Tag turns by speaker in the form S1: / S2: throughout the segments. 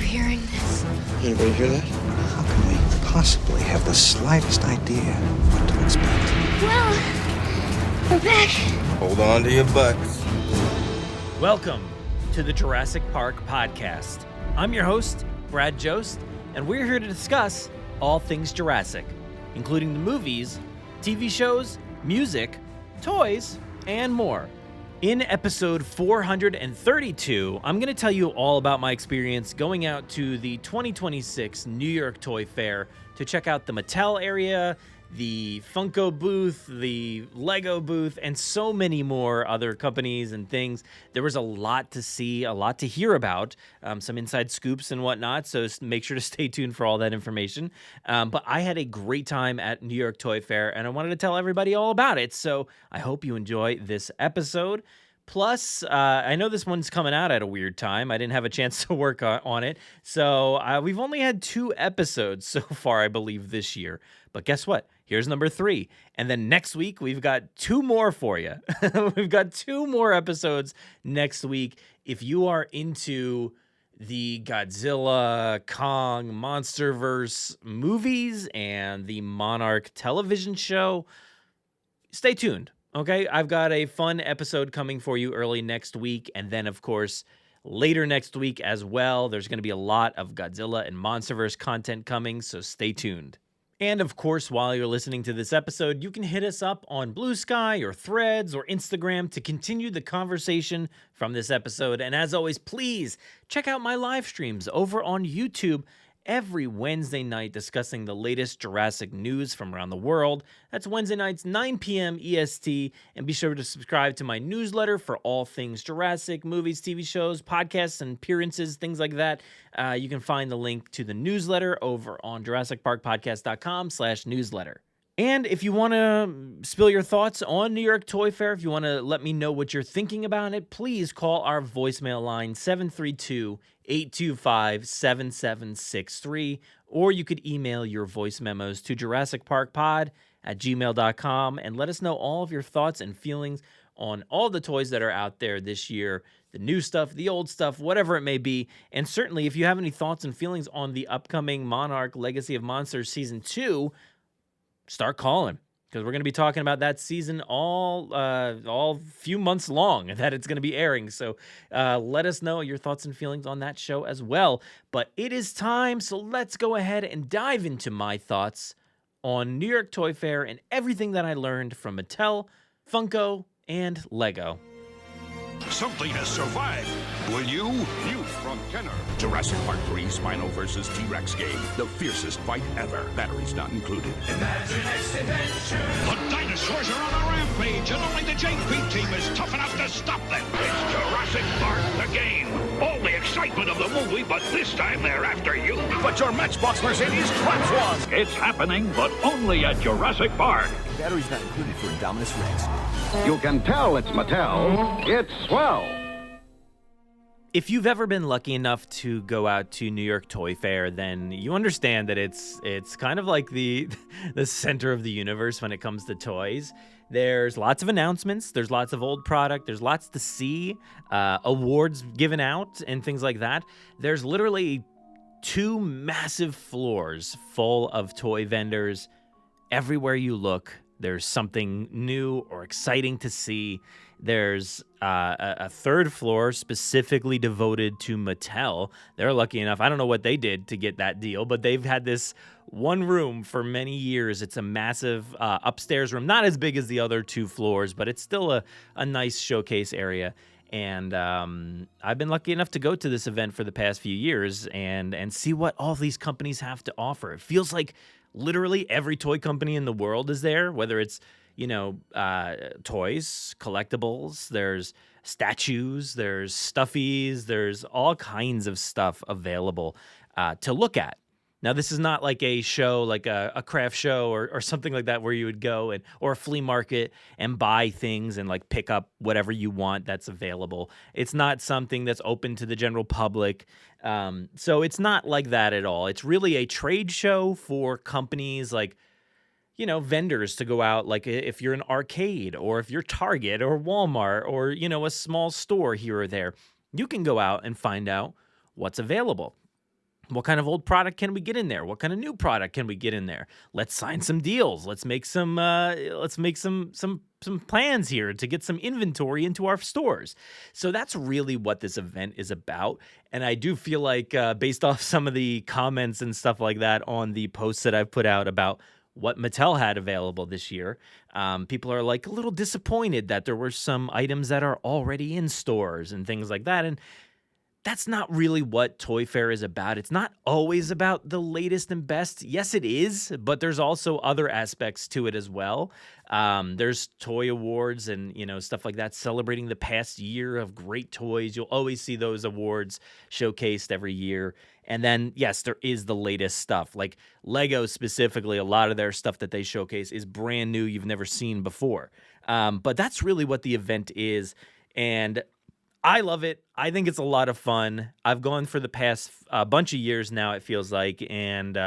S1: hearing this?
S2: Anybody hear that?
S3: How can we possibly have the slightest idea what to expect?
S1: Well, we're back.
S2: Hold on to your butts.
S4: Welcome to the Jurassic Park Podcast. I'm your host, Brad Jost, and we're here to discuss all things Jurassic, including the movies, TV shows, music, toys, and more. In episode 432, I'm going to tell you all about my experience going out to the 2026 New York Toy Fair to check out the Mattel area, the Funko booth, the Lego booth, and so many more other companies and things. There was a lot to see, a lot to hear about, some inside scoops and whatnot, so make sure to stay tuned for all that information. But I had a great time at New York Toy Fair, and I wanted to tell everybody all about it, so I hope you enjoy this episode. Plus, I know this one's coming out at a weird time. I didn't have a chance to work on it, so we've only had 2 episodes so far, I believe, this year. But guess what? Here's number 3. And then next week, we've got 2 more for you. We've got 2 more episodes next week. If you are into the Godzilla, Kong, Monsterverse movies and the Monarch television show, stay tuned, okay? I've got a fun episode coming for you early next week. And then, of course, later next week as well, there's going to be a lot of Godzilla and Monsterverse content coming, so stay tuned. And of course, while you're listening to this episode, you can hit us up on Blue Sky or Threads or Instagram to continue the conversation from this episode. And as always, please check out my live streams over on YouTube every Wednesday night discussing the latest Jurassic news from around the world. That's Wednesday nights, 9 p.m. EST. And be sure to subscribe to my newsletter for all things Jurassic, movies, TV shows, podcasts, and appearances, things like that. You can find the link to the newsletter over on JurassicParkPodcast.com/newsletter. And if you want to spill your thoughts on New York Toy Fair, if you want to let me know what you're thinking about it, please call our voicemail line 732-825-7763, or you could email your voice memos to JurassicParkPod@gmail.com and let us know all of your thoughts and feelings on all the toys that are out there this year, the new stuff, the old stuff, whatever it may be. And certainly, if you have any thoughts and feelings on the upcoming Monarch Legacy of Monsters Season 2, start calling, because we're going to be talking about that season all few months long that it's going to be airing. So let us know your thoughts and feelings on that show as well. But it is time, so let's go ahead and dive into my thoughts on New York Toy Fair and everything that I learned from Mattel, Funko, and Lego.
S5: Something has survived. Will you? News from Kenner. Jurassic Park 3 Spino vs. T-Rex game. The fiercest fight ever. Batteries not included.
S6: Imagine next adventure.
S5: The dinosaurs are on a rampage, and only the JP team is tough enough to stop them. It's Jurassic Park, the game. All the excitement of the movie, but this time they're after you. But your Matchbox Mercedes traps one. It's happening, but only at Jurassic Park.
S6: Batteries not included for Indominus Rex.
S5: You can tell it's Mattel. It's swell.
S4: If you've ever been lucky enough to go out to New York Toy Fair, then you understand that it's kind of like the center of the universe when it comes to toys. There's lots of announcements, there's lots of old product, there's lots to see, awards given out and things like that. There's literally 2 massive floors full of toy vendors. Everywhere you look, there's something new or exciting to see. There's a 3rd floor specifically devoted to Mattel. They're lucky enough. I don't know what they did to get that deal, but they've had this one room for many years. It's a massive upstairs room, not as big as the other 2 floors, but it's still a nice showcase area. And I've been lucky enough to go to this event for the past few years and see what all these companies have to offer. It feels like literally every toy company in the world is there, whether it's, toys, collectibles, there's statues, there's stuffies, there's all kinds of stuff available to look at. Now, this is not like a show, like a craft show or something like that where you would go or a flea market and buy things and like pick up whatever you want that's available. It's not something that's open to the general public. So it's not like that at all. It's really a trade show for companies like, vendors to go out, like if you're an arcade or if you're Target or Walmart or, a small store here or there, you can go out and find out what's available. What kind of old product can we get in there? What kind of new product can we get in there? Let's sign some deals. Let's make some plans here to get some inventory into our stores. So that's really what this event is about. And I do feel like based off some of the comments and stuff like that on the posts that I've put out about what Mattel had available this year, people are like a little disappointed that there were some items that are already in stores and things like that. And that's not really what Toy Fair is about. It's not always about the latest and best. Yes, it is, but there's also other aspects to it as well. There's toy awards and, stuff like that, celebrating the past year of great toys. You'll always see those awards showcased every year. And then, yes, there is the latest stuff. Like Lego specifically, a lot of their stuff that they showcase is brand new, you've never seen before. But that's really what the event is. And I love it. I think it's a lot of fun. I've gone for the past bunch of years now, it feels like, and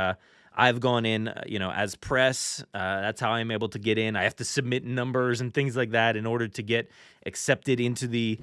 S4: I've gone in, as press. That's how I'm able to get in. I have to submit numbers and things like that in order to get accepted into the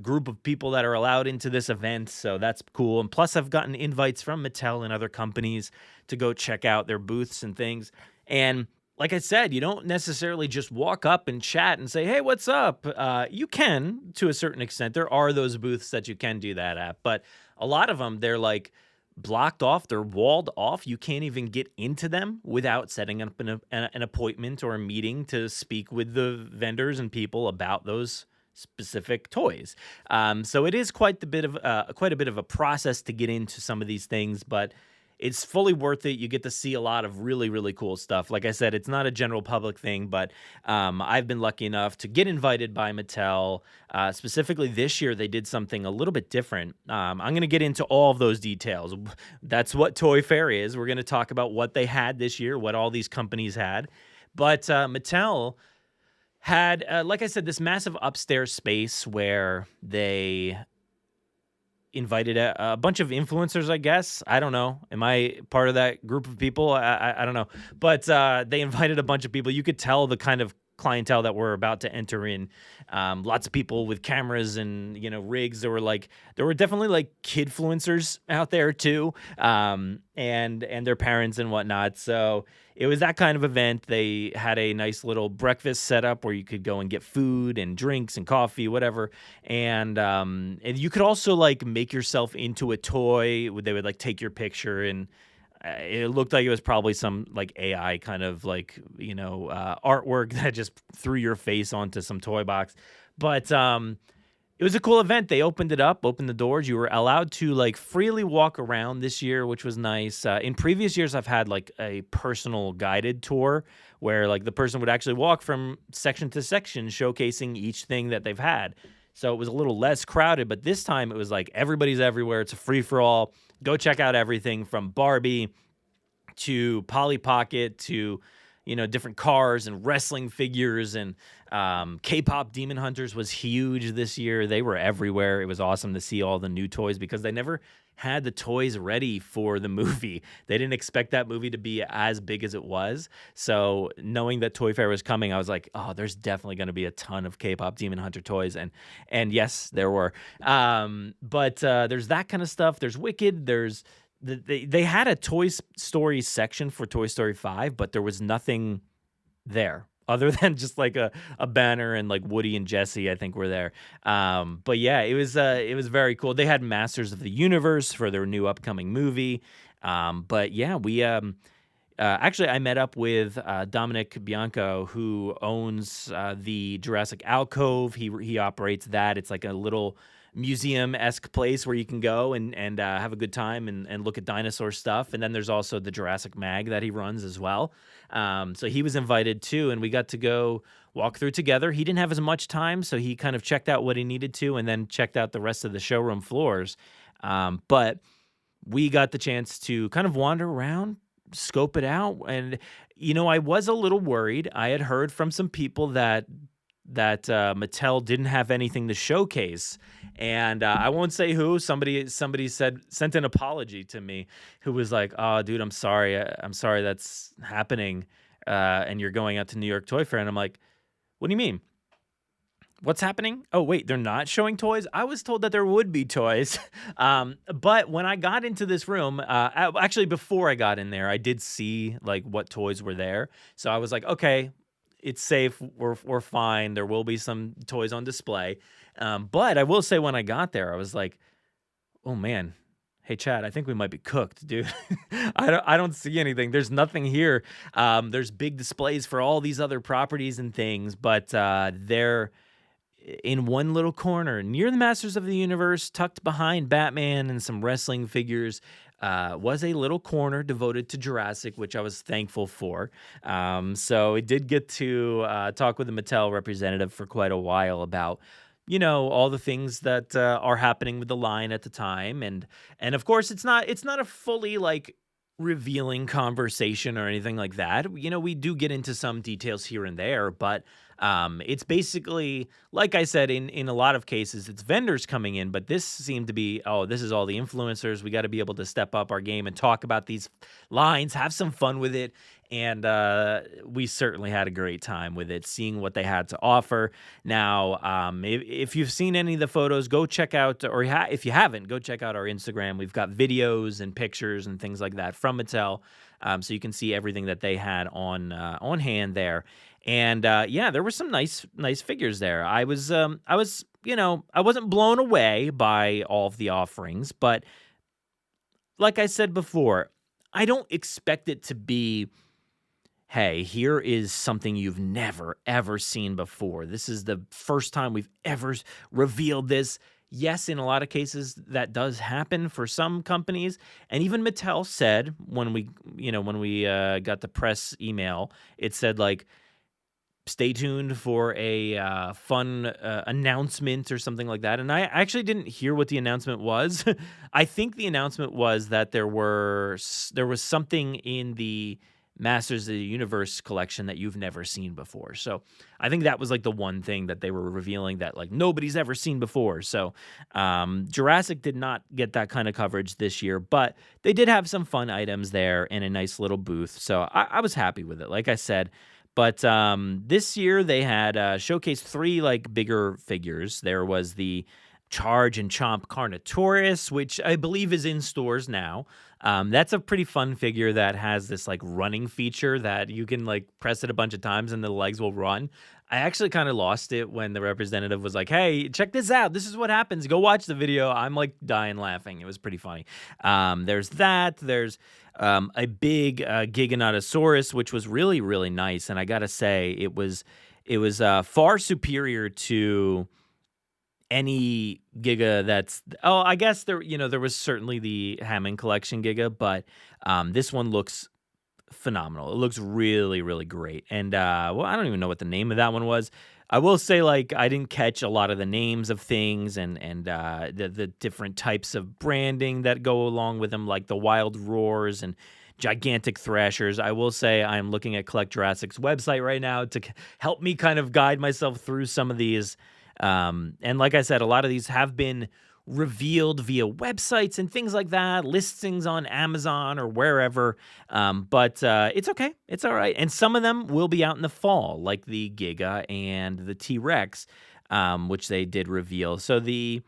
S4: group of people that are allowed into this event. So that's cool. And plus, I've gotten invites from Mattel and other companies to go check out their booths and things. And like I said, you don't necessarily just walk up and chat and say, hey, what's up? You can, to a certain extent. There are those booths that you can do that at. But a lot of them, they're like blocked off. They're walled off. You can't even get into them without setting up an appointment or a meeting to speak with the vendors and people about those specific toys. So it is quite a bit of a process to get into some of these things, but it's fully worth it. You get to see a lot of really, really cool stuff. Like I said, it's not a general public thing, but I've been lucky enough to get invited by Mattel. Specifically this year, they did something a little bit different. I'm going to get into all of those details. That's what Toy Fair is. We're going to talk about what they had this year, what all these companies had. But Mattel had, like I said, this massive upstairs space where they invited a bunch of influencers, I guess. I don't know. Am I part of that group of people? I don't know. But they invited a bunch of people. You could tell the kind of clientele that we're about to enter in. Lots of people with cameras and, rigs. There were definitely like kidfluencers out there too, and their parents and whatnot. So it was that kind of event. They had a nice little breakfast set up where you could go and get food and drinks and coffee, whatever. And you could also like make yourself into a toy. They would like take your picture, and it looked like it was probably some like AI kind of like, artwork that just threw your face onto some toy box. But it was a cool event. They opened the doors. You were allowed to like freely walk around this year, which was nice. In previous years, I've had like a personal guided tour where like the person would actually walk from section to section, showcasing each thing that they've had. So it was a little less crowded, but this time it was like everybody's everywhere. It's a free-for-all. Go check out everything from Barbie to Polly Pocket to, different cars and wrestling figures, and K-pop Demon Hunters was huge this year. They were everywhere. It was awesome to see all the new toys because they never had the toys ready for the movie. They didn't expect that movie to be as big as it was. So knowing that Toy Fair was coming, I was like, oh, there's definitely going to be a ton of K-pop Demon Hunter toys. And yes, there were. But there's that kind of stuff. There's Wicked. They had a Toy Story section for Toy Story 5, but there was nothing there other than just like a banner, and like Woody and Jesse, I think, were there. But yeah, it was very cool. They had Masters of the Universe for their new upcoming movie. But yeah, we actually I met up with Dominic Bianco, who owns the Jurassic Alcove. He operates that. It's like a little museum-esque place where you can go and have a good time and look at dinosaur stuff. And then there's also the Jurassic Mag that he runs as well. So he was invited too, and we got to go walk through together. He didn't have as much time, so he kind of checked out what he needed to and then checked out the rest of the showroom floors. But we got the chance to kind of wander around, scope it out. And, I was a little worried. I had heard from some people that Mattel didn't have anything to showcase, and I won't say who. Somebody sent an apology to me, who was like, "Oh, dude, I'm sorry that's happening, and you're going out to New York Toy Fair." And I'm like, "What do you mean?" What's happening? Oh, wait, they're not showing toys? I was told that there would be toys. But when I got into this room, actually before I got in there, I did see like what toys were there. So I was like, okay, it's safe. We're fine. There will be some toys on display. But I will say when I got there, I was like, oh man, hey Chad, I think we might be cooked, dude. I don't see anything. There's nothing here. There's big displays for all these other properties and things, but they're in one little corner near the Masters of the Universe, tucked behind Batman and some wrestling figures, was a little corner devoted to Jurassic, which I was thankful for. So I did get to talk with the Mattel representative for quite a while about, all the things that are happening with the line at the time, and of course it's not a fully like revealing conversation or anything like that. We do get into some details here and there, but it's basically, like I said, in a lot of cases, it's vendors coming in, but this seemed to be, this is all the influencers. We got to be able to step up our game and talk about these lines, have some fun with it. And we certainly had a great time with it, seeing what they had to offer. Now, if you've seen any of the photos, go check out, or if you haven't, go check out our Instagram. We've got videos and pictures and things like that from Mattel, so you can see everything that they had on hand there. And there were some nice figures there. I wasn't blown away by all of the offerings, but like I said before, I don't expect it to be, hey, here is something you've never, ever seen before. This is the first time we've ever revealed this. Yes, in a lot of cases, that does happen for some companies. And even Mattel said when we got the press email, it said, like, stay tuned for a fun announcement or something like that. And I actually didn't hear what the announcement was. I think the announcement was that there was something in the Masters of the Universe collection that you've never seen before. So I think that was like the one thing that they were revealing that like nobody's ever seen before. So Jurassic did not get that kind of coverage this year, but they did have some fun items there in a nice little booth. So I was happy with it, like I said. But this year they had showcased 3 like bigger figures. There was the Charge and Chomp Carnotaurus, which I believe is in stores now. That's a pretty fun figure that has this like running feature that you can like press it a bunch of times and the legs will run. I actually kind of lost it when the representative was like, hey, check this out. This is what happens. Go watch the video. I'm like dying laughing. It was pretty funny. There's that. There's a big Giganotosaurus, which was really, really nice. And I got to say, it was far superior to any Giga that's, I guess there was certainly the Hammond Collection Giga, but this one looks phenomenal. It looks really, really great. And I don't even know what the name of that one was. I will say, like, I didn't catch a lot of the names of things and the different types of branding that go along with them, like the Wild Roars and Gigantic Thrashers. I will say I'm looking at Collect Jurassic's website right now to help me kind of guide myself through some of these. And like I said, a lot of these have been revealed via websites and things like that, listings on Amazon or wherever. But it's okay. It's all right. And some of them will be out in the fall, like the Giga and the T-Rex, which they did reveal. So the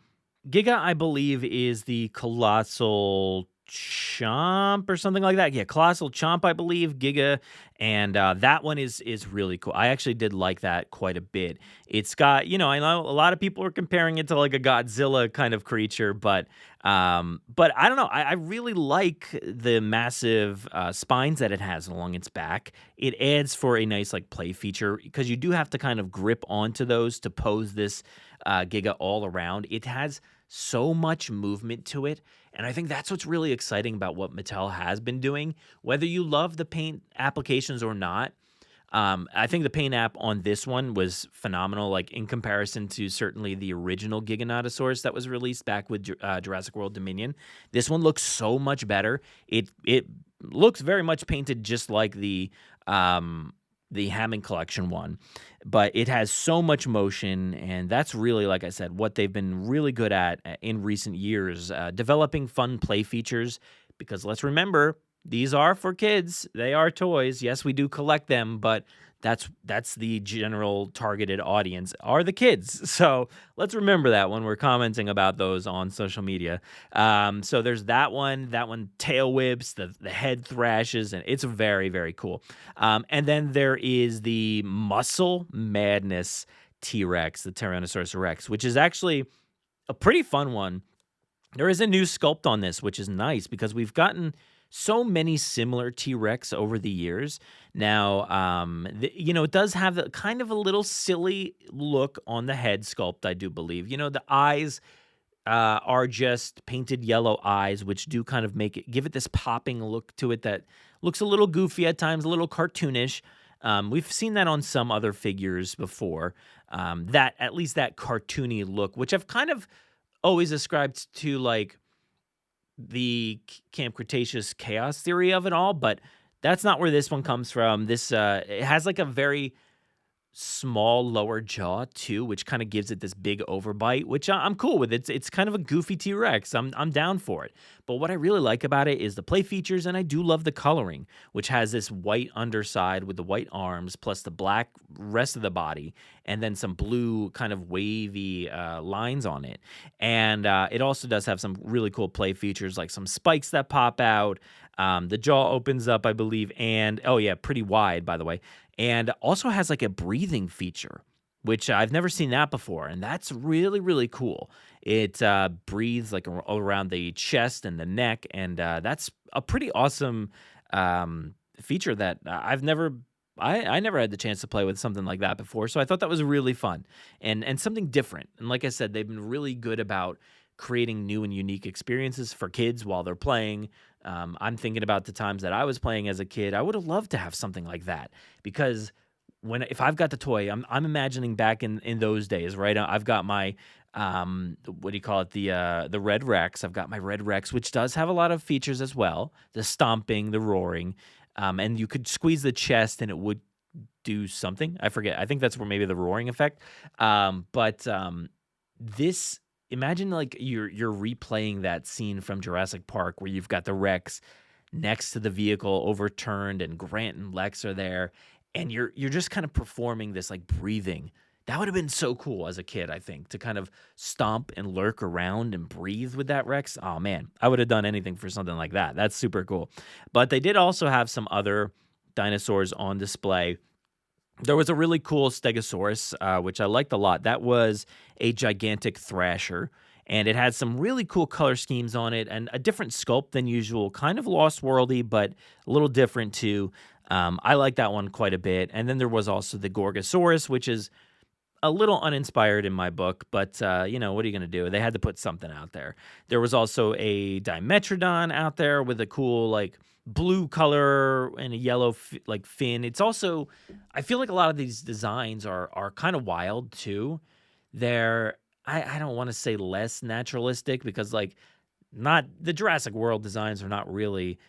S4: Giga, I believe, is the Colossal Chomp or something like that. Yeah, Colossal Chomp, I believe, Giga, and that one is really cool. I actually did like that quite a bit. It's got, I know a lot of people are comparing it to like a Godzilla kind of creature, but I don't know. I really like the massive spines that it has along its back. It adds for a nice like play feature because you do have to kind of grip onto those to pose this Giga all around. It has so much movement to it. And I think that's what's really exciting about what Mattel has been doing. Whether you love the paint applications or not, I think the paint app on this one was phenomenal, like in comparison to certainly the original Giganotosaurus that was released back with Jurassic World Dominion. This one looks so much better. It looks very much painted just like the Hammond Collection one, but it has so much motion, and that's really, like I said, what they've been really good at in recent years, developing fun play features, because let's remember, these are for kids. They are toys. Yes, we do collect them, but that's the general targeted audience are the kids. So let's remember that when we're commenting about those on social media. So there's that one tail whips, the head thrashes, and it's very, very cool. And then there is the Muscle Madness T-Rex, the Tyrannosaurus Rex, which is actually a pretty fun one. There is a new sculpt on this, which is nice because we've gotten so many similar T-Rex over the years. Now, it does have kind of a little silly look on the head sculpt, I do believe. The eyes are just painted yellow eyes, which do kind of give it this popping look to it that looks a little goofy at times, a little cartoonish. We've seen that on some other figures before, that at least that cartoony look, which I've kind of always ascribed to like the Camp Cretaceous chaos theory of it all, but that's not where this one comes from. This it has like a very small lower jaw too, which kind of gives it this big overbite, which I'm cool with. It's kind of a goofy T-Rex. I'm down for it. But what I really like about it is the play features, and I do love the coloring, which has this white underside with the white arms plus the black rest of the body, and then some blue kind of wavy lines on it. And it also does have some really cool play features, like some spikes that pop out. The jaw opens up, I believe, and pretty wide, by the way. And also has like a breathing feature, which I've never seen that before. And that's really, really cool. It breathes like around the chest and the neck. And that's a pretty awesome feature that I never had the chance to play with something like that before. So I thought that was really fun and something different. And like I said, they've been really good about creating new and unique experiences for kids while they're playing. I'm thinking about the times that I was playing as a kid. I would have loved to have something like that because if I've got the toy, I'm imagining back in those days, right? I've got my what do you call it? The Red Rex. I've got my Red Rex, which does have a lot of features as well. The stomping, the roaring, and you could squeeze the chest and it would do something. I forget. I think that's where maybe the roaring effect. But this. Imagine like you're replaying that scene from Jurassic Park where you've got the Rex next to the vehicle overturned and Grant and Lex are there and you're just kind of performing this like breathing. That would have been so cool as a kid, I think, to kind of stomp and lurk around and breathe with that Rex. Oh man, I would have done anything for something like that. That's super cool. But they did also have some other dinosaurs on display. There was a really cool Stegosaurus, which I liked a lot. That was a gigantic thrasher, and it had some really cool color schemes on it and a different sculpt than usual, kind of Lost Worldy, but a little different too. I like that one quite a bit. And then there was also the Gorgosaurus, which is a little uninspired in my book, but, what are you going to do? They had to put something out there. There was also a Dimetrodon out there with a cool, like, blue color and a yellow fin. It's also, I feel like a lot of these designs are kind of wild too. They're, I don't want to say less naturalistic because like not the Jurassic World designs are not really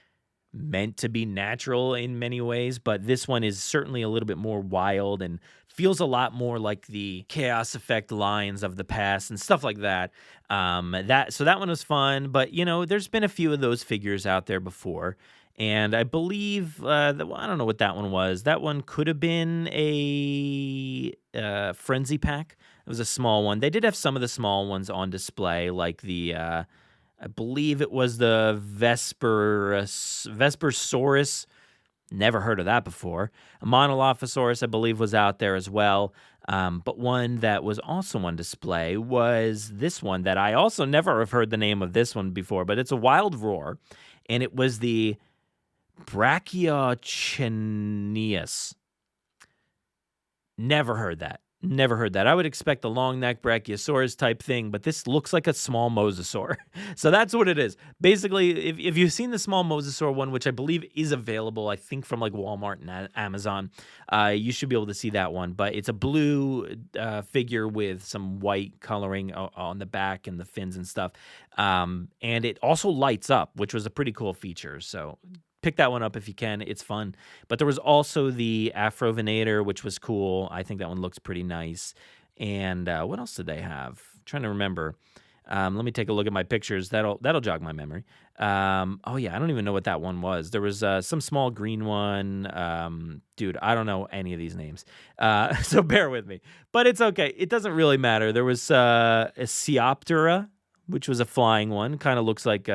S4: meant to be natural in many ways, but this one is certainly a little bit more wild and feels a lot more like the chaos effect lions of the past and stuff like that. So that one was fun, but there's been a few of those figures out there before. And I believe, I don't know what that one was. That one could have been a Frenzy Pack. It was a small one. They did have some of the small ones on display, like the, I believe it was the Vespersaurus. Never heard of that before. A Monolophosaurus, I believe, was out there as well. But one that was also on display was this one that I also never have heard the name of this one before, but it's a Wild Roar. And it was the Brachiochenius. Never heard that. I would expect a long neck Brachiosaurus type thing, but this looks like a small mosasaur. So that's what it is. Basically, if you've seen the small mosasaur one, which I believe is available, I think from like Walmart and Amazon, you should be able to see that one. But it's a blue figure with some white coloring on the back and the fins and stuff. And it also lights up, which was a pretty cool feature. So pick that one up if you can. It's fun. But there was also the Afrovenator, which was cool. I think that one looks pretty nice. And what else did they have? I'm trying to remember. Let me take a look at my pictures. That'll jog my memory. Oh yeah, I don't even know what that one was. There was some small green one. Dude, I don't know any of these names. So bear with me. But it's okay. It doesn't really matter. There was a Scioptera, which was a flying one. Kind of looks like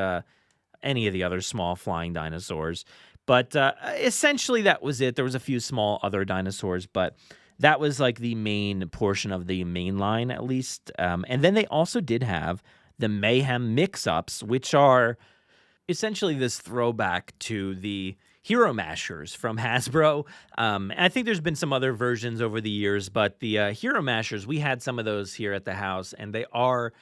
S4: any of the other small flying dinosaurs. But essentially that was it. There was a few small other dinosaurs, but that was like the main portion of the main line, at least. And then they also did have the Mayhem mix-ups, which are essentially this throwback to the Hero Mashers from Hasbro. And I think there's been some other versions over the years, but the Hero Mashers, we had some of those here at the house, and they are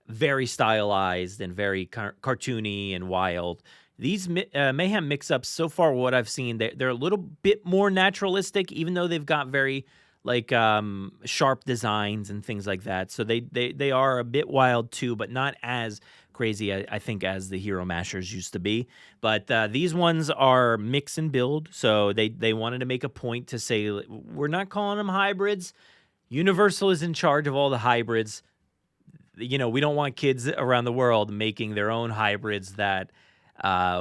S4: very stylized and very cartoony and wild. These Mayhem mix-ups, so far what I've seen, they're a little bit more naturalistic, even though they've got very sharp designs and things like that. So they are a bit wild too, but not as crazy, I think, as the Hero Mashers used to be. But these ones are mix and build, so they wanted to make a point to say, we're not calling them hybrids. Universal is in charge of all the hybrids. We don't want kids around the world making their own hybrids that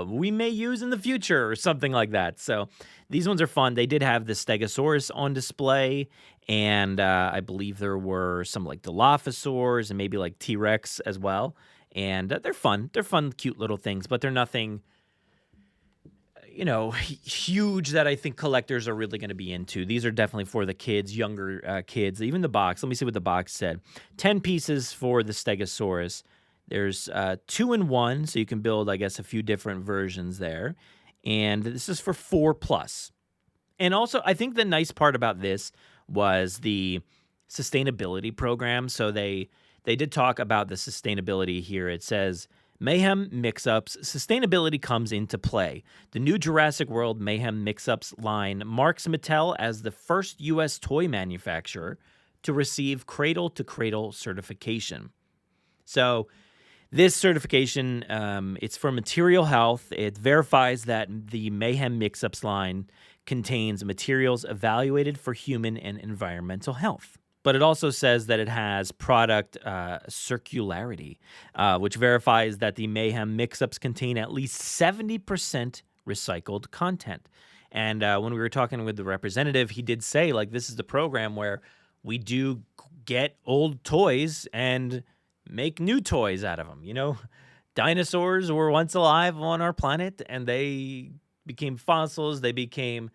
S4: we may use in the future or something like that. So these ones are fun. They did have the Stegosaurus on display, and I believe there were some like Dilophosaurs and maybe like T-Rex as well. And they're fun. They're fun, cute little things, but they're nothing, huge that I think collectors are really going to be into. These are definitely for the kids, younger kids. Even the box. Let me see what the box said. 10 pieces for the Stegosaurus. There's 2 in 1, so you can build, I guess, a few different versions there. And this is for 4+. And also, I think the nice part about this was the sustainability program. So they did talk about the sustainability here. It says, Mayhem Mix-Ups, sustainability comes into play. The new Jurassic World Mayhem Mix-Ups line marks Mattel as the first U.S. toy manufacturer to receive cradle-to-cradle certification. So this certification, it's for material health. It verifies that the Mayhem Mix-Ups line contains materials evaluated for human and environmental health. But it also says that it has product circularity, which verifies that the Mayhem Mix-Ups contain at least 70% recycled content. And when we were talking with the representative, he did say, this is the program where we do get old toys and make new toys out of them. Dinosaurs were once alive on our planet, and they became fossils. They became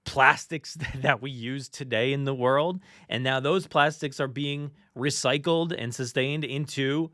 S4: plastics that we use today in the world. And now those plastics are being recycled and sustained into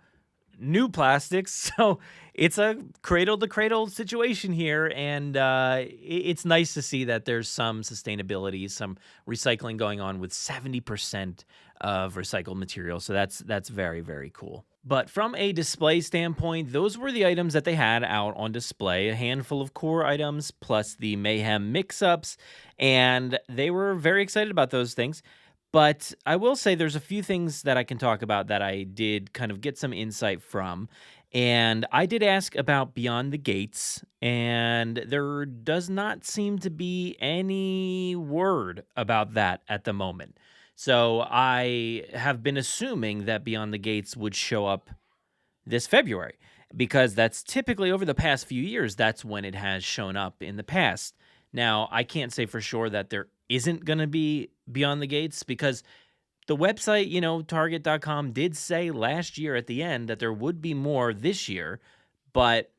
S4: new plastics. So it's a cradle-to-cradle situation here. And it's nice to see that there's some sustainability, some recycling going on with 70% of recycled material. So that's very, very cool. But from a display standpoint, those were the items that they had out on display, a handful of core items plus the Mayhem mix-ups, and they were very excited about those things. But I will say there's a few things that I can talk about that I did kind of get some insight from. And I did ask about Beyond the Gates, and there does not seem to be any word about that at the moment. So I have been assuming that Beyond the Gates would show up this February, because that's typically over the past few years, that's when it has shown up in the past. Now, I can't say for sure that there isn't going to be Beyond the Gates, because the website, Target.com did say last year at the end that there would be more this year, but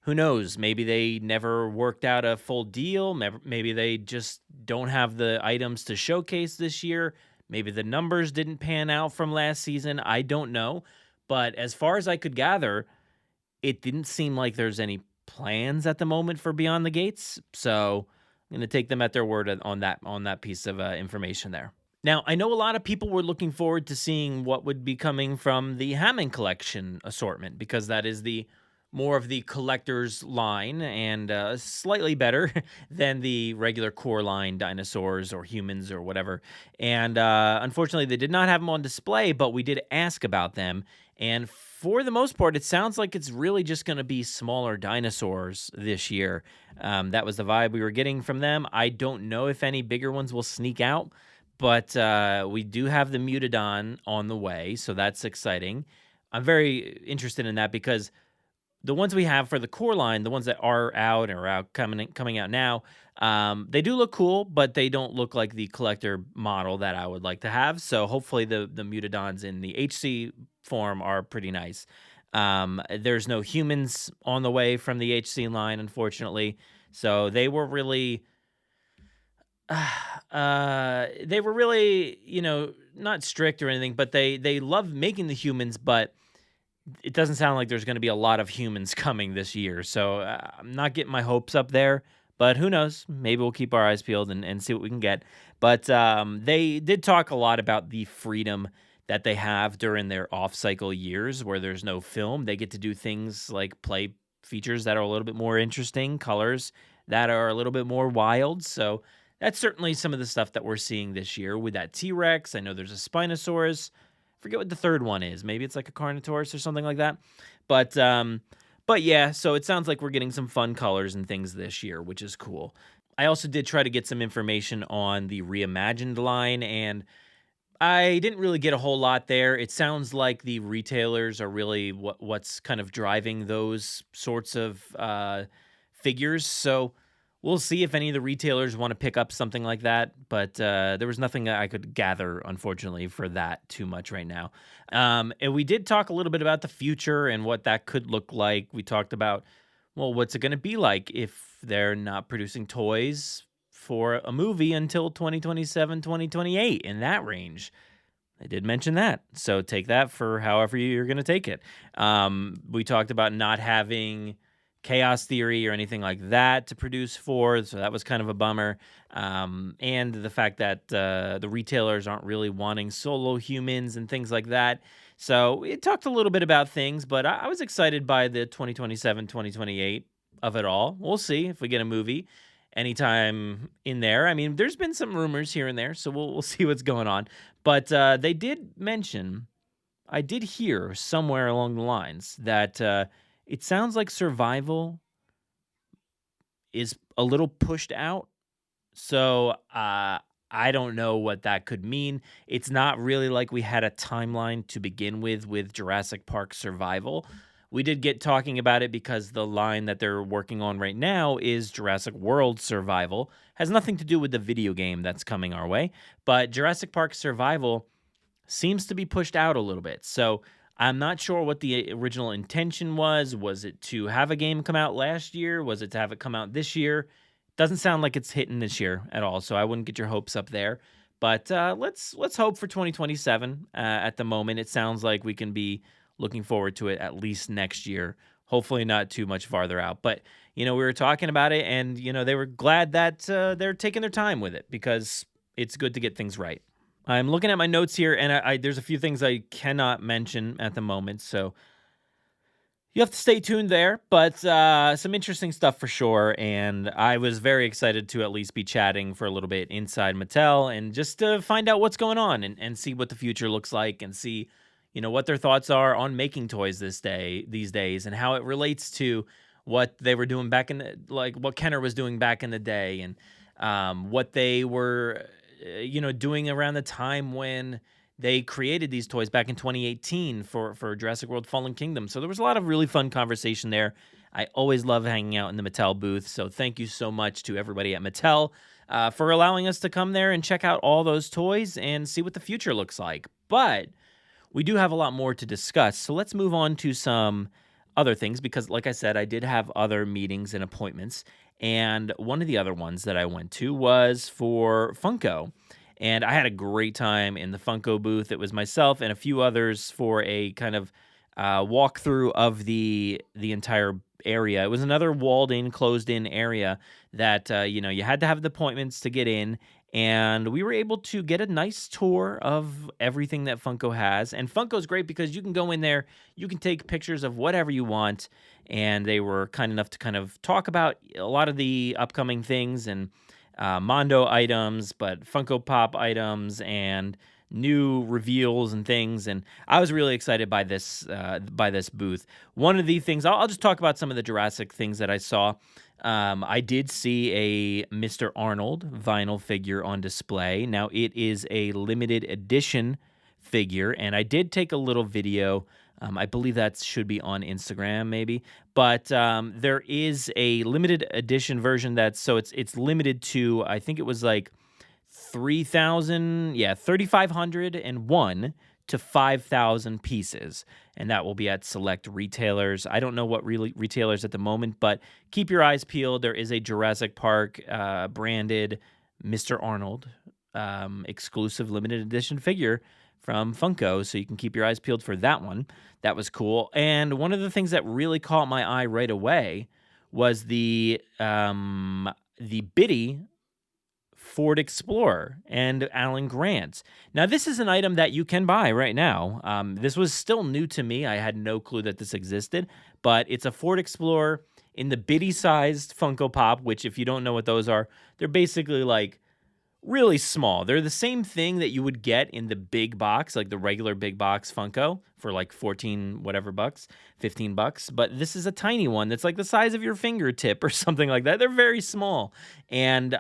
S4: who knows? Maybe they never worked out a full deal. Maybe they just don't have the items to showcase this year. Maybe the numbers didn't pan out from last season. I don't know. But as far as I could gather, it didn't seem like there's any plans at the moment for Beyond the Gates. So I'm going to take them at their word on that piece of information there. Now, I know a lot of people were looking forward to seeing what would be coming from the Hammond Collection assortment, because that is the more of the collector's line and slightly better than the regular core line dinosaurs or humans or whatever. And unfortunately, they did not have them on display, but we did ask about them. And for the most part, it sounds like it's really just going to be smaller dinosaurs this year. That was the vibe we were getting from them. I don't know if any bigger ones will sneak out, but we do have the Mutodon on the way, so that's exciting. I'm very interested in that because the ones we have for the core line, the ones that are out or out coming out now, they do look cool, but they don't look like the collector model that I would like to have. So hopefully the Mutadons in the HC form are pretty nice. There's no humans on the way from the HC line, unfortunately. So they were really, not strict or anything, but they love making the humans, but it doesn't sound like there's going to be a lot of humans coming this year. So I'm not getting my hopes up there, but who knows? Maybe we'll keep our eyes peeled and see what we can get. But they did talk a lot about the freedom that they have during their off-cycle years where there's no film. They get to do things like play features that are a little bit more interesting, colors that are a little bit more wild. So that's certainly some of the stuff that we're seeing this year with that T-Rex. I know there's a Spinosaurus. Forget what the third one is. Maybe it's like a Carnotaurus or something like that. But yeah, so it sounds like we're getting some fun colors and things this year, which is cool. I also did try to get some information on the Reimagined line, and I didn't really get a whole lot there. It sounds like the retailers are really what's kind of driving those sorts of figures. So we'll see if any of the retailers want to pick up something like that, but there was nothing I could gather, unfortunately, for that too much right now. And we did talk a little bit about the future and what that could look like. We talked about, well, what's it going to be like if they're not producing toys for a movie until 2027, 2028, in that range. I did mention that, so take that for however you're going to take it. We talked about not having Chaos Theory or anything like that to produce for, so that was kind of a bummer. And the fact that the retailers aren't really wanting solo humans and things like that. So it talked a little bit about things, but I was excited by the 2027, 2028 of it all. We'll see if we get a movie anytime in there. I mean, there's been some rumors here and there, so we'll see what's going on. But they did mention, I did hear somewhere along the lines that it sounds like Survival is a little pushed out. So I don't know what that could mean. It's not really like we had a timeline to begin with Jurassic Park Survival. We did get talking about it because the line that they're working on right now is Jurassic World Survival. Has nothing to do with the video game that's coming our way. But Jurassic Park Survival seems to be pushed out a little bit. So I'm not sure what the original intention was. Was it to have a game come out last year? Was it to have it come out this year? Doesn't sound like it's hitting this year at all, so I wouldn't get your hopes up there. But let's hope for 2027. At the moment, it sounds like we can be looking forward to it at least next year. Hopefully not too much farther out. But, we were talking about it, and, they were glad that they're taking their time with it because it's good to get things right. I'm looking at my notes here, and there's a few things I cannot mention at the moment, so you have to stay tuned there, but some interesting stuff for sure, and I was very excited to at least be chatting for a little bit inside Mattel and just to find out what's going on and see what the future looks like and see, what their thoughts are on making toys these days and how it relates to what they were doing back in what Kenner was doing back in the day and what they were doing around the time when they created these toys back in 2018 for Jurassic World Fallen Kingdom. So there was a lot of really fun conversation there. I always love hanging out in the Mattel booth. So thank you so much to everybody at Mattel for allowing us to come there and check out all those toys and see what the future looks like. But we do have a lot more to discuss. So let's move on to some other things because, like I said, I did have other meetings and appointments. And one of the other ones that I went to was for Funko. And I had a great time in the Funko booth. It was myself and a few others for a kind of walkthrough of the entire area. It was another walled-in, closed-in area that, you had to have the appointments to get in. And we were able to get a nice tour of everything that Funko has. And Funko's great because you can go in there, you can take pictures of whatever you want. And they were kind enough to kind of talk about a lot of the upcoming things and Mondo items, but Funko Pop items and new reveals and things. And I was really excited by this booth. One of the things, I'll just talk about some of the Jurassic things that I saw. I did see a Mr. Arnold vinyl figure on display. Now, it is a limited edition figure, and I did take a little video I believe that should be on Instagram, maybe. But there is a limited edition version it's limited to, I think it was like 3,501 to 5,000 pieces, and that will be at select retailers. I don't know what retailers at the moment, but keep your eyes peeled. There is a Jurassic Park branded Mr. Arnold exclusive limited edition figure from Funko, so you can keep your eyes peeled for that one. That was cool. And one of the things that really caught my eye right away was the Biddy Ford Explorer and Alan Grant. Now, this is an item that you can buy right now. This was still new to me. I had no clue that this existed, but it's a Ford Explorer in the Biddy-sized Funko Pop, which, if you don't know what those are, they're basically like really small. They're the same thing that you would get in the big box, like the regular big box Funko for like 14 whatever bucks, 15 bucks. But this is a tiny one that's like the size of your fingertip or something like that. They're very small. And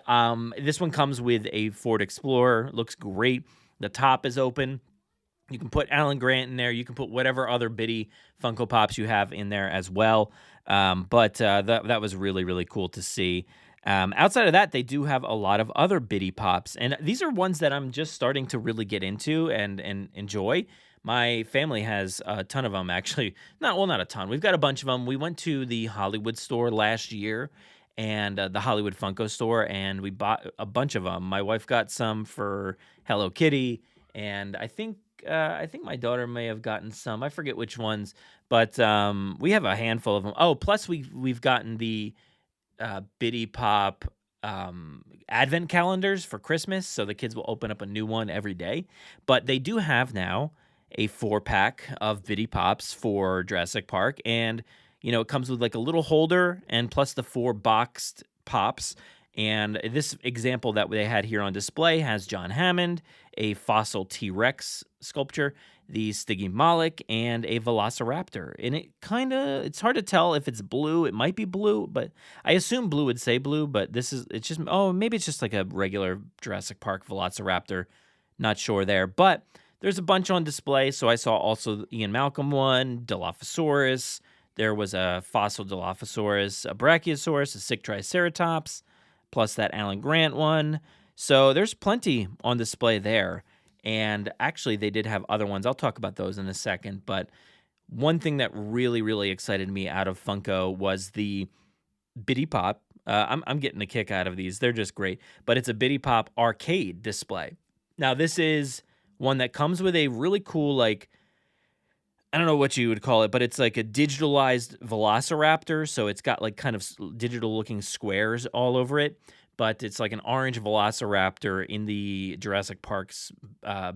S4: this one comes with a Ford Explorer. Looks great. The top is open. You can put Alan Grant in there. You can put whatever other Biddy Funko Pops you have in there as well. But that was really, really cool to see. Outside of that, they do have a lot of other Biddy Pops, and these are ones that I'm just starting to really get into and enjoy. My family has a ton of them, actually. Not a ton. We've got a bunch of them. We went to the Hollywood store last year, and the Hollywood Funko store, and we bought a bunch of them. My wife got some for Hello Kitty, and I think my daughter may have gotten some. I forget which ones, but we have a handful of them. Oh, plus we've gotten the Biddy Pop advent calendars for Christmas, so the kids will open up a new one every day. But they do have now a 4-pack of Biddy Pops for Jurassic Park, and it comes with like a little holder and plus the 4 boxed pops. And this example that they had here on display has John Hammond, a fossil T-Rex sculpture, the Stiggy Malik, and a Velociraptor. And it's hard to tell if it's blue. It might be blue, but I assume blue would say blue, but maybe it's just like a regular Jurassic Park Velociraptor. Not sure there, but there's a bunch on display. So I saw also the Ian Malcolm one, Dilophosaurus. There was a fossil Dilophosaurus, a Brachiosaurus, a sick Triceratops, plus that Alan Grant one. So there's plenty on display there. And actually, they did have other ones. I'll talk about those in a second. But one thing that really, really excited me out of Funko was the Biddy Pop. I'm getting a kick out of these. They're just great. But it's a Biddy Pop arcade display. Now, this is one that comes with a really cool, like, I don't know what you would call it, but it's like a digitalized Velociraptor. So it's got like kind of digital-looking squares all over it. But it's like an orange Velociraptor in the Jurassic Park's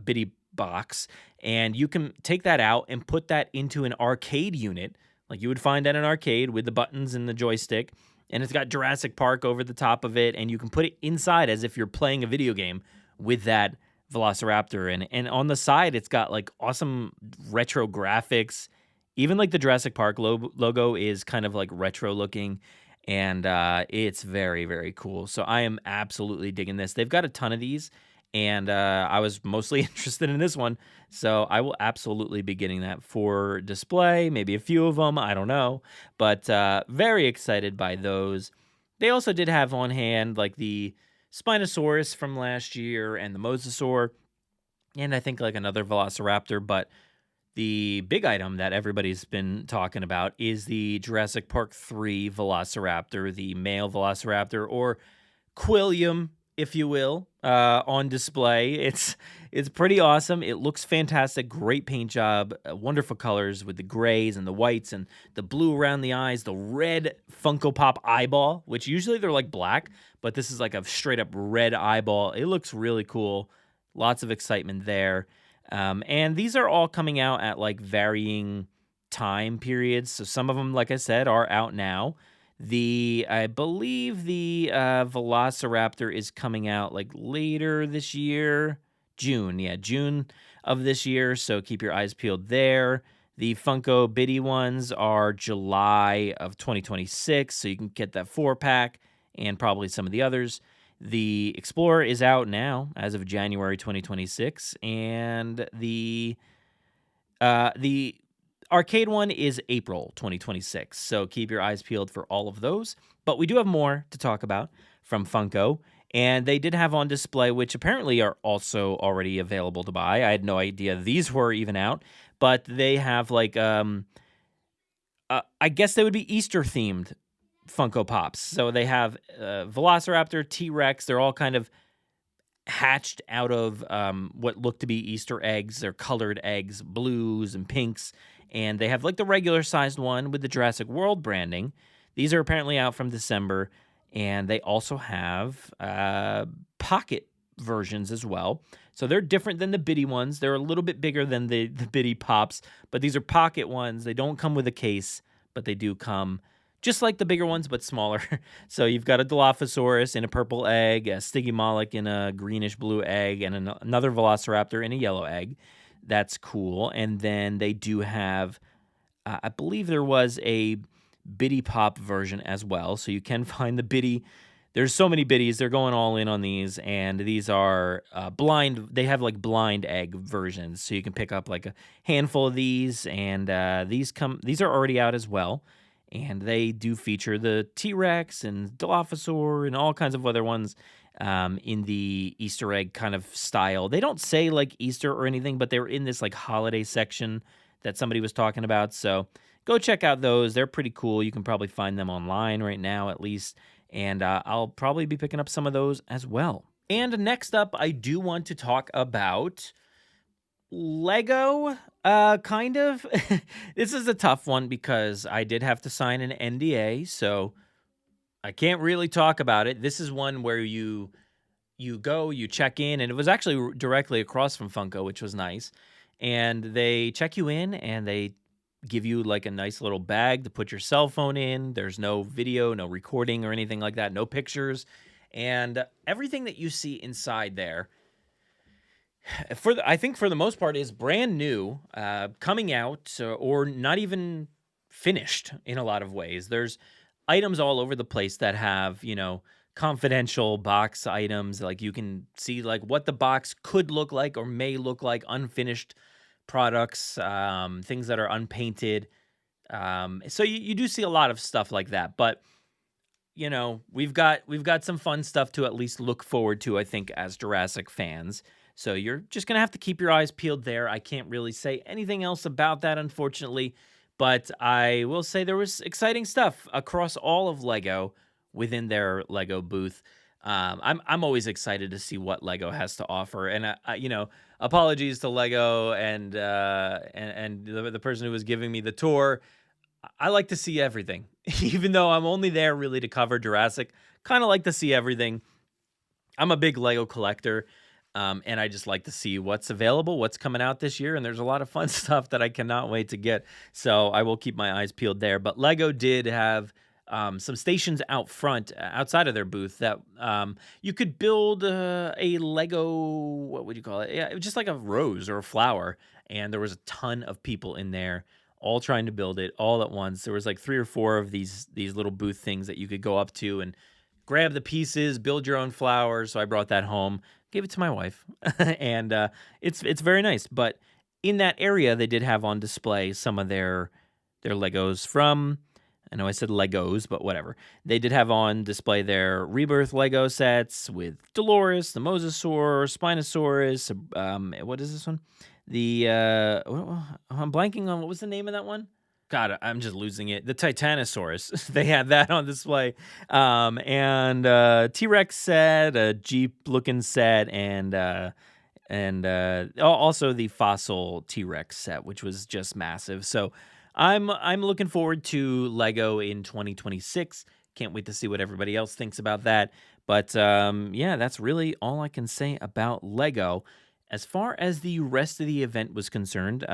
S4: Biddy box. And you can take that out and put that into an arcade unit, like you would find at an arcade with the buttons and the joystick. And it's got Jurassic Park over the top of it. And you can put it inside as if you're playing a video game with that Velociraptor. And on the side, it's got like awesome retro graphics. Even like the Jurassic Park logo is kind of like retro looking. And it's very, very cool. So I am absolutely digging this. They've got a ton of these, and I was mostly interested in this one. So I will absolutely be getting that for display, maybe a few of them, I don't know. But very excited by those. They also did have on hand like the Spinosaurus from last year and the Mosasaur, and I think like another Velociraptor, but the big item that everybody's been talking about is the Jurassic Park 3 Velociraptor, the male Velociraptor, or Quilliam, if you will, on display. It's pretty awesome. It looks fantastic. Great paint job. Wonderful colors with the grays and the whites and the blue around the eyes. The red Funko Pop eyeball, which usually they're like black, but this is like a straight up red eyeball. It looks really cool. Lots of excitement there. And these are all coming out at like varying time periods. So some of them, like I said, are out now. I believe the Velociraptor is coming out like later this year, June. Yeah, June of this year. So keep your eyes peeled there. The Funko Biddy ones are July of 2026. So you can get that 4-pack and probably some of the others. The Explorer is out now as of January 2026, and the arcade one is April 2026, so keep your eyes peeled for all of those. But we do have more to talk about from Funko, and they did have on display, which apparently are also already available to buy. I had no idea these were even out, but they have like, I guess they would be Easter-themed Funko Pops. So they have Velociraptor, T-Rex, they're all kind of hatched out of what look to be Easter eggs. They're colored eggs, blues and pinks, and they have like the regular sized one with the Jurassic World branding. These are apparently out from December, and they also have pocket versions as well. So they're different than the bitty ones. They're a little bit bigger than the bitty pops, but these are pocket ones. They don't come with a case, but they do come just like the bigger ones, but smaller. So you've got a Dilophosaurus in a purple egg, a Stygimoloch in a greenish-blue egg, and another Velociraptor in a yellow egg. That's cool. And then they do have, I believe there was a Bitty Pop version as well. So you can find the Bitty. There's so many Bitties. They're going all in on these. And these are blind. They have like blind egg versions. So you can pick up like a handful of these. And these are already out as well. And they do feature the T-Rex and Dilophosaur and all kinds of other ones in the Easter egg kind of style. They don't say like Easter or anything, but they were in this like holiday section that somebody was talking about. So go check out those. They're pretty cool. You can probably find them online right now at least. And I'll probably be picking up some of those as well. And next up, I do want to talk about Lego, kind of. This is a tough one because I did have to sign an NDA, so I can't really talk about it. This is one where you go, you check in, and it was actually directly across from Funko, which was nice. And they check you in, and they give you like a nice little bag to put your cell phone in. There's no video, no recording or anything like that, no pictures. And everything that you see inside there, I think for the most part, is brand new, coming out, or not even finished in a lot of ways. There's items all over the place that have, confidential box items. Like you can see like what the box could look like or may look like, unfinished products, things that are unpainted. So you do see a lot of stuff like that. But we've got some fun stuff to at least look forward to, I think, as Jurassic fans. So you're just going to have to keep your eyes peeled there. I can't really say anything else about that, unfortunately. But I will say there was exciting stuff across all of Lego within their Lego booth. I'm always excited to see what Lego has to offer. And, apologies to Lego and the person who was giving me the tour. I like to see everything. Even though I'm only there really to cover Jurassic, kind of like to see everything. I'm a big Lego collector. And I just like to see what's available, what's coming out this year. And there's a lot of fun stuff that I cannot wait to get. So I will keep my eyes peeled there. But Lego did have some stations out front, outside of their booth, that you could build a Lego, what would you call it? Yeah, it was just like a rose or a flower. And there was a ton of people in there all trying to build it all at once. There was like 3 or 4 of these little booth things that you could go up to and grab the pieces, build your own flowers. So I brought that home, gave it to my wife, and it's very nice. But in that area, they did have on display some of their Legos from, I know I said Legos, but whatever. They did have on display their Rebirth Lego sets with Dolores, the Mosasaur, Spinosaurus. What is this one? I'm blanking on, what was the name of that one? God, I'm just losing it. The Titanosaurus. They had that on display. And T-Rex set, a Jeep-looking set, and also the fossil T-Rex set, which was just massive. So I'm looking forward to Lego in 2026. Can't wait to see what everybody else thinks about that. But yeah, that's really all I can say about Lego. As far as the rest of the event was concerned,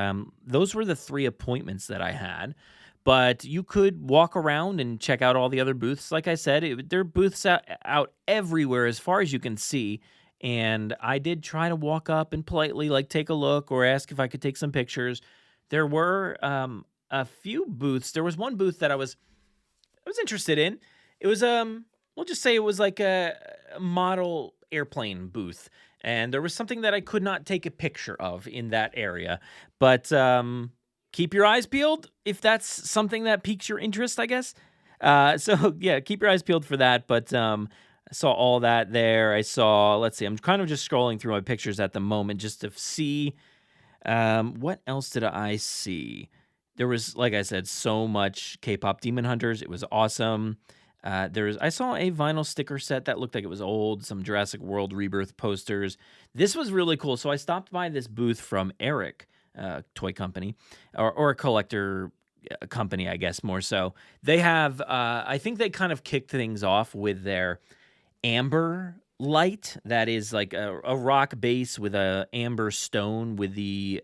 S4: those were the 3 appointments that I had. But you could walk around and check out all the other booths. Like I said, there are booths out everywhere as far as you can see. And I did try to walk up and politely take a look or ask if I could take some pictures. There were a few booths. There was one booth that I was interested in. It was we'll just say it was like a model airplane booth. And there was something that I could not take a picture of in that area. But keep your eyes peeled if that's something that piques your interest, I guess. So yeah, keep your eyes peeled for that. But I saw all that there. I saw, let's see, I'm kind of just scrolling through my pictures at the moment just to see what else did I see. There was, like I said, so much K-pop Demon Hunters. It was awesome. I saw a vinyl sticker set that looked like it was old, some Jurassic World Rebirth posters. This was really cool. So I stopped by this booth from Eric, toy company, or a collector company, I guess, more so. They have, I think they kind of kicked things off with their amber light that is like a rock base with a amber stone with the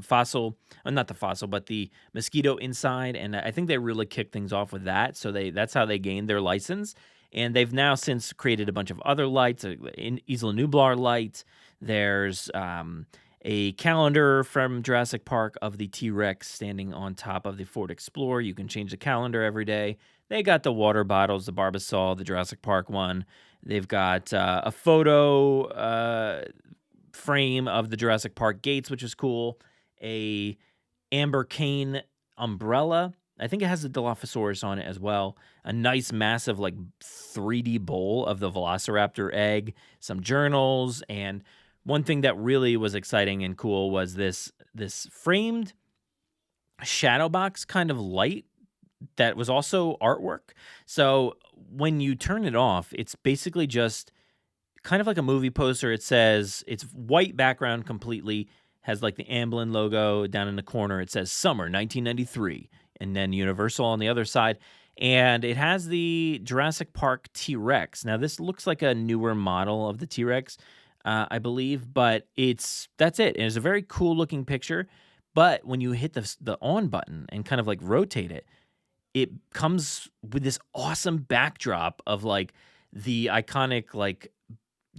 S4: fossil, not the fossil, but the mosquito inside. And I think they really kicked things off with that. So that's how they gained their license. And they've now since created a bunch of other lights, Isla Nublar light. There's a calendar from Jurassic Park of the T-Rex standing on top of the Ford Explorer. You can change the calendar every day. They got the water bottles, the Barbasol, the Jurassic Park one. They've got a photo frame of the Jurassic Park gates, which is cool. A amber cane umbrella. I think it has the Dilophosaurus on it as well. A nice, massive, like 3D bowl of the Velociraptor egg. Some journals, and one thing that really was exciting and cool was this framed shadow box kind of light that was also artwork. So when you turn it off, it's basically just kind of like a movie poster. It says, it's white background completely, has like the Amblin logo down in the corner. It says summer 1993, and then Universal on the other side. And it has the Jurassic Park T-Rex. Now this looks like a newer model of the T-Rex, I believe, but that's it. And it's a very cool looking picture. But when you hit the on button and kind of like rotate it, it comes with this awesome backdrop of like the iconic like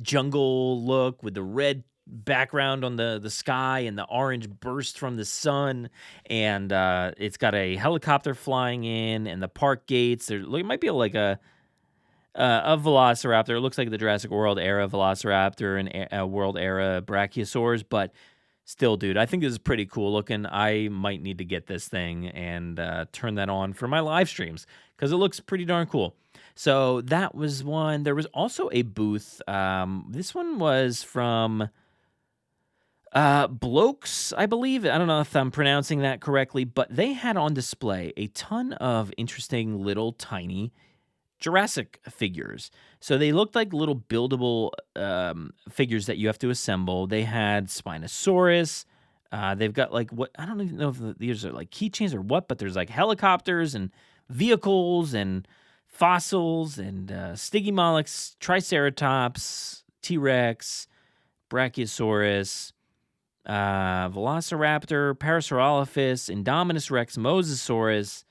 S4: jungle look with the red background on the sky and the orange burst from the sun. And it's got a helicopter flying in and the park gates. It might be like a Velociraptor. It looks like the Jurassic World era Velociraptor and a World era Brachiosaurs, but still, dude, I think this is pretty cool looking. I might need to get this thing and turn that on for my live streams because it looks pretty darn cool. So that was one. There was also a booth. This one was from Blokes, I believe. I don't know if I'm pronouncing that correctly, but they had on display a ton of interesting little tiny Jurassic figures. So they looked like little buildable figures that you have to assemble. They had Spinosaurus. They've got like what, I don't even know if these are like keychains or what, but there's like helicopters and vehicles and fossils and Stygimoloch, Triceratops, T-Rex, Brachiosaurus, Velociraptor, Parasaurolophus, Indominus Rex, Mosasaurus.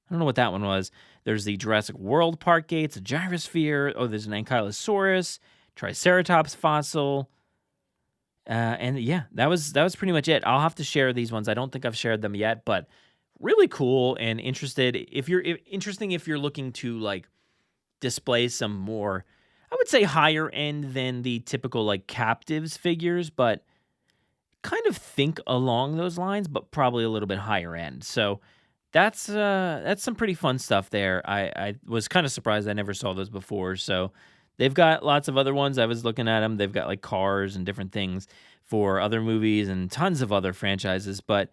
S4: I don't know what that one was. There's the Jurassic World Park gates, a gyrosphere. Oh, there's an Ankylosaurus, Triceratops fossil. And yeah, that was pretty much it. I'll have to share these ones. I don't think I've shared them yet, but really cool and interested. Interesting if you're looking to like display some more, I would say higher end than the typical like captives figures, but kind of think along those lines, but probably a little bit higher end. So that's some pretty fun stuff there. I was kind of surprised I never saw those before. So they've got lots of other ones. I was looking at them. They've got like cars and different things for other movies and tons of other franchises. But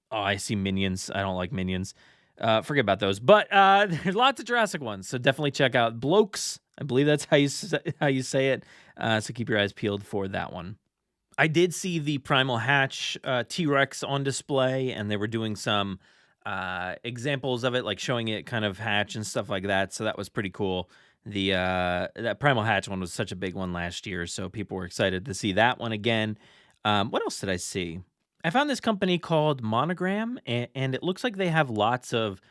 S4: I see Minions. I don't like Minions. Forget about those. But there's lots of Jurassic ones. So definitely check out Blokes. I believe that's how you say it. So keep your eyes peeled for that one. I did see the Primal Hatch T-Rex on display, and they were doing some examples of it, like showing it kind of hatch and stuff like that. So that was pretty cool. That Primal Hatch one was such a big one last year, so people were excited to see that one again. What else did I see? I found this company called Monogram, and it looks like they have lots of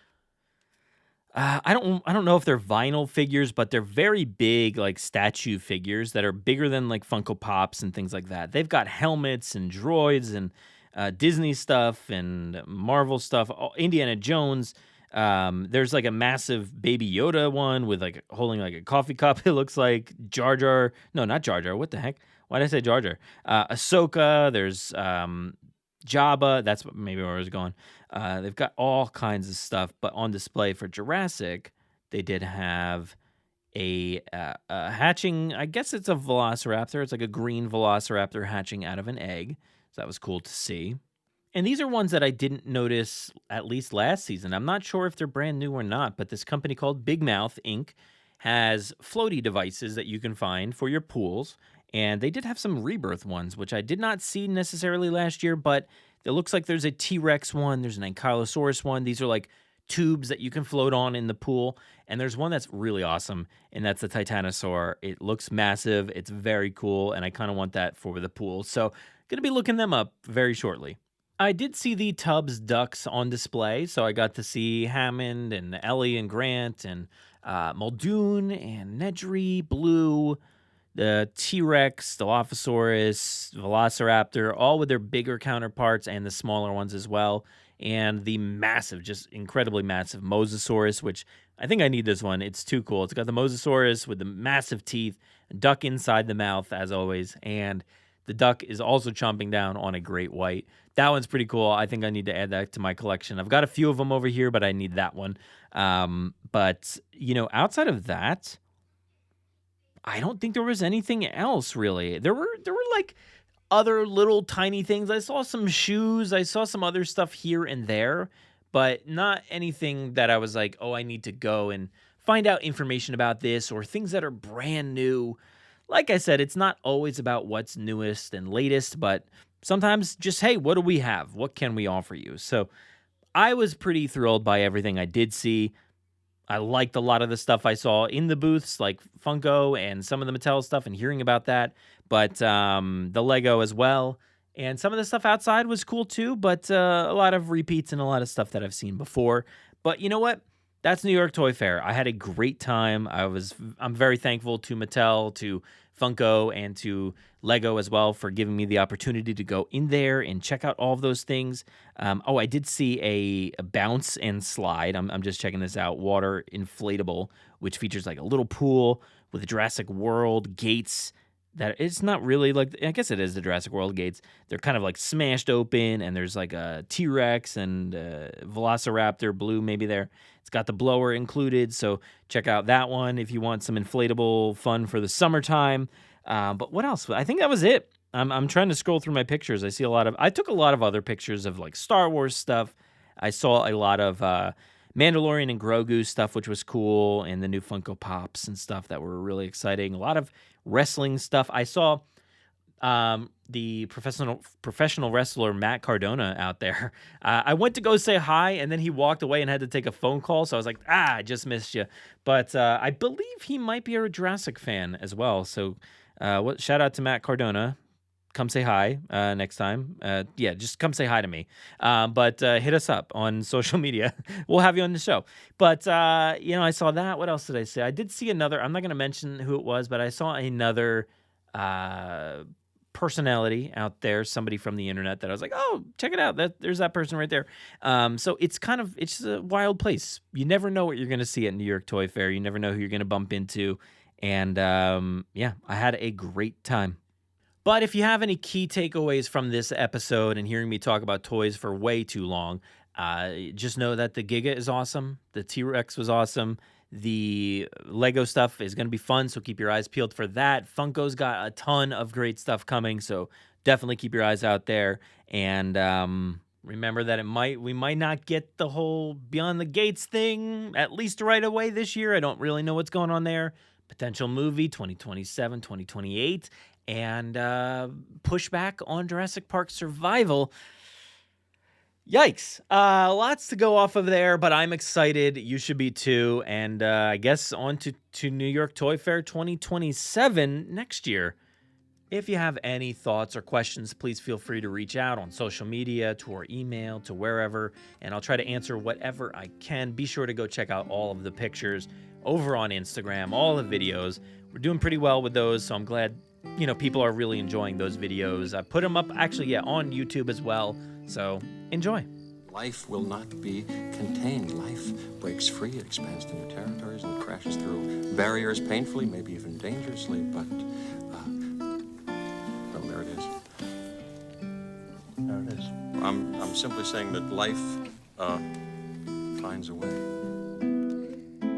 S4: I don't know if they're vinyl figures, but they're very big, like statue figures that are bigger than like Funko Pops and things like that. They've got helmets and droids and Disney stuff and Marvel stuff, Indiana Jones. There's like a massive Baby Yoda one with like holding like a coffee cup. It looks like Jar Jar. No, not Jar Jar. What the heck? Why did I say Jar Jar? Ahsoka. There's Jabba. That's maybe where I was going. They've got all kinds of stuff. But on display for Jurassic, they did have a hatching, I guess it's a velociraptor. It's like a green velociraptor hatching out of an egg. So that was cool to see. And these are ones that I didn't notice at least last season. I'm not sure if they're brand new or not, but this company called Big Mouth Inc. has floaty devices that you can find for your pools. And they did have some rebirth ones, which I did not see necessarily last year, but it looks like there's a T-Rex one, there's an Ankylosaurus one. These are like tubes that you can float on in the pool. And there's one that's really awesome, and that's the Titanosaur. It looks massive, it's very cool, and I kind of want that for the pool. So going to be looking them up very shortly. I did see the Tubbs ducks on display, so I got to see Hammond and Ellie and Grant and Muldoon and Nedry, Blue, the T-Rex, Dilophosaurus, Velociraptor, all with their bigger counterparts and the smaller ones as well. And the massive, just incredibly massive Mosasaurus, which I think I need this one. It's too cool. It's got the Mosasaurus with the massive teeth, duck inside the mouth, as always, and the duck is also chomping down on a great white. That one's pretty cool. I think I need to add that to my collection. I've got a few of them over here, but I need that one. But, outside of that, I don't think there was anything else, really. There were like other little tiny things. I saw some shoes. I saw some other stuff here and there, but not anything that I was like, oh, I need to go and find out information about this or things that are brand new. Like I said, it's not always about what's newest and latest, but sometimes just, hey, what do we have? What can we offer you? So I was pretty thrilled by everything I did see. I liked a lot of the stuff I saw in the booths, like Funko and some of the Mattel stuff and hearing about that, but the Lego as well. And some of the stuff outside was cool too, but a lot of repeats and a lot of stuff that I've seen before. But you know what? That's New York Toy Fair. I had a great time. I'm very thankful to Mattel, to Funko, and to Lego as well for giving me the opportunity to go in there and check out all of those things. I did see a bounce and slide. I'm just checking this out. Water inflatable, which features like a little pool with a Jurassic World gates. That it's not really like, I guess it is the Jurassic World gates. They're kind of like smashed open, and there's like a T-Rex and a Velociraptor Blue maybe there. It's got the blower included, so check out that one if you want some inflatable fun for the summertime. But what else? I think that was it. I'm trying to scroll through my pictures. I took a lot of other pictures of like Star Wars stuff. I saw a lot of Mandalorian and Grogu stuff, which was cool, and the new Funko Pops and stuff that were really exciting. A lot of wrestling stuff. I saw the professional wrestler Matt Cardona out there. I went to go say hi, and then he walked away and had to take a phone call, so I was like, I just missed you. But I believe he might be a Jurassic fan as well, so shout out to Matt Cardona. Come say hi next time. Just come say hi to me. But hit us up on social media. We'll have you on the show. But, I saw that. What else did I say? I did see another. I'm not going to mention who it was, but I saw another personality out there, somebody from the internet that I was like, oh, check it out. There's that person right there. So it's a wild place. You never know what you're going to see at New York Toy Fair. You never know who you're going to bump into. And, I had a great time. But if you have any key takeaways from this episode and hearing me talk about toys for way too long, just know that the Giga is awesome. The T-Rex was awesome. The Lego stuff is going to be fun, so keep your eyes peeled for that. Funko's got a ton of great stuff coming, so definitely keep your eyes out there. And remember that we might not get the whole Beyond the Gates thing, at least right away this year. I don't really know what's going on there. Potential movie, 2027, 2028. And pushback on Jurassic Park Survival. Yikes. Lots to go off of there, but I'm excited. You should be too. And I guess on to New York Toy Fair 2027 next year. If you have any thoughts or questions, please feel free to reach out on social media, to our email, to wherever, and I'll try to answer whatever I can. Be sure to go check out all of the pictures over on Instagram, all the videos. We're doing pretty well with those, so I'm glad people are really enjoying those videos. I put them up, actually, on YouTube as well. So enjoy.
S7: Life will not be contained. Life breaks free, it expands to new territories, and crashes through barriers painfully, maybe even dangerously. But, there it is. There it is. I'm simply saying that life finds a way.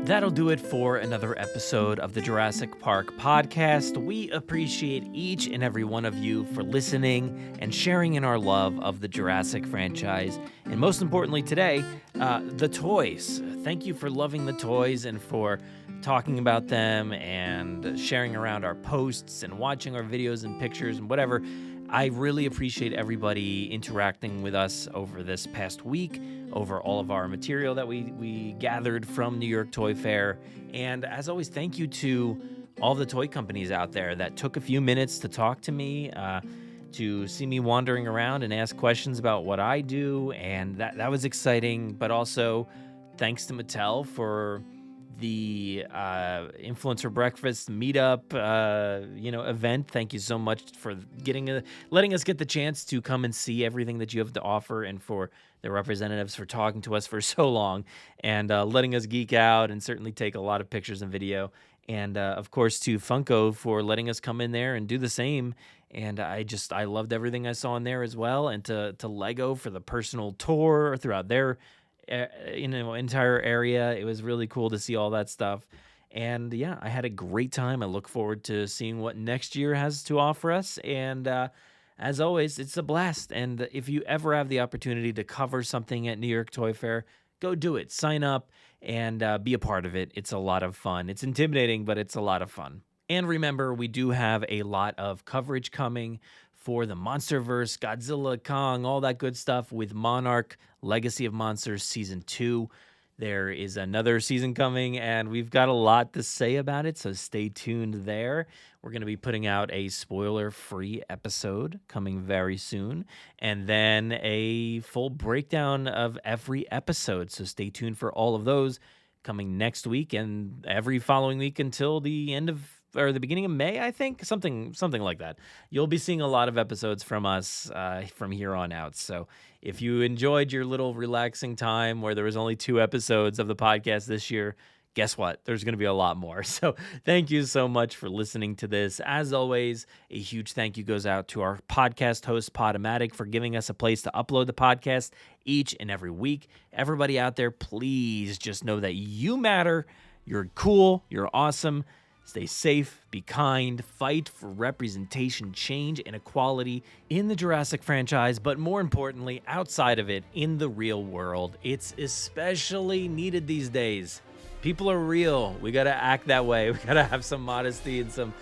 S4: That'll do it for another episode of the Jurassic Park Podcast. We appreciate each and every one of you for listening and sharing in our love of the Jurassic franchise. And most importantly today, the toys. Thank you for loving the toys and for talking about them and sharing around our posts and watching our videos and pictures and whatever. I really appreciate everybody interacting with us over this past week, over all of our material that we gathered from New York Toy Fair. And as always, thank you to all the toy companies out there that took a few minutes to talk to me, to see me wandering around and ask questions about what I do. And that was exciting. But also, thanks to Mattel for the Influencer Breakfast meetup, event. Thank you so much for letting us get the chance to come and see everything that you have to offer, and for the representatives for talking to us for so long and letting us geek out and certainly take a lot of pictures and video. And of course to Funko for letting us come in there and do the same. And I loved everything I saw in there as well. And to Lego for the personal tour throughout their entire area. It was really cool to see all that stuff. And yeah, I had a great time. I look forward to seeing what next year has to offer us. And as always, it's a blast. And if you ever have the opportunity to cover something at New York Toy Fair, go do it. Sign up and be a part of it. It's a lot of fun. It's intimidating, but it's a lot of fun. And remember, we do have a lot of coverage coming for the Monsterverse, Godzilla, Kong, all that good stuff with Monarch Legacy of Monsters Season 2. There is another season coming, and we've got a lot to say about it, so stay tuned there. We're going to be putting out a spoiler-free episode coming very soon, and then a full breakdown of every episode, so stay tuned for all of those coming next week and every following week until the end of or the beginning of May, I think, something like that. You'll be seeing a lot of episodes from us from here on out. So if you enjoyed your little relaxing time where there was only 2 episodes of the podcast this year, guess what? There's going to be a lot more. So thank you so much for listening to this. As always, a huge thank you goes out to our podcast host, Podomatic, for giving us a place to upload the podcast each and every week. Everybody out there, please just know that you matter. You're cool. You're awesome. Stay safe, be kind, fight for representation, change, and equality in the Jurassic franchise, but more importantly, outside of it, in the real world. It's especially needed these days. People are real. We gotta act that way. We gotta have some modesty and some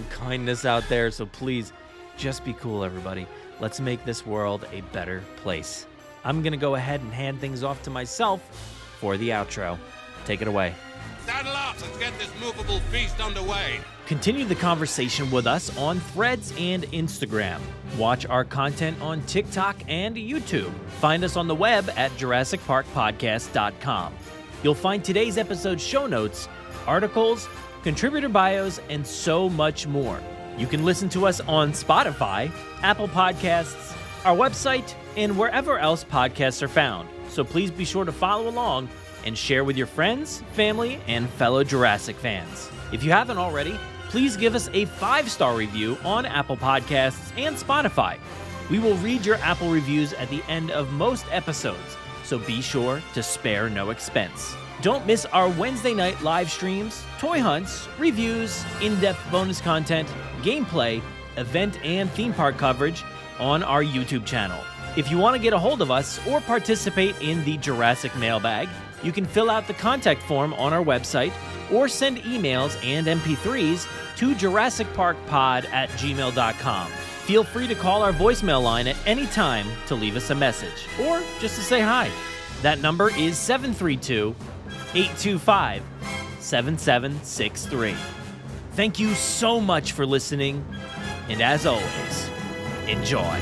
S4: kindness out there. So please, just be cool, everybody. Let's make this world a better place. I'm gonna go ahead and hand things off to myself for the outro. Take it away.
S5: Saddle up, let's get this movable feast underway.
S4: Continue the conversation with us on Threads and Instagram. Watch our content on TikTok and YouTube. Find us on the web at JurassicParkPodcast.com. You'll find today's episode show notes, articles, contributor bios, and so much more. You can listen to us on Spotify, Apple Podcasts, our website, and wherever else podcasts are found. So please be sure to follow along and share with your friends, family, and fellow Jurassic fans. If you haven't already, please give us a 5-star review on Apple Podcasts and Spotify. We will read your Apple reviews at the end of most episodes, so be sure to spare no expense. Don't miss our Wednesday night live streams, toy hunts, reviews, in-depth bonus content, gameplay, event and theme park coverage on our YouTube channel. If you want to get a hold of us or participate in the Jurassic Mailbag, you can fill out the contact form on our website or send emails and MP3s to JurassicParkPod@gmail.com. Feel free to call our voicemail line at any time to leave us a message or just to say hi. That number is 732-825-7763. Thank you so much for listening, and as always, enjoy.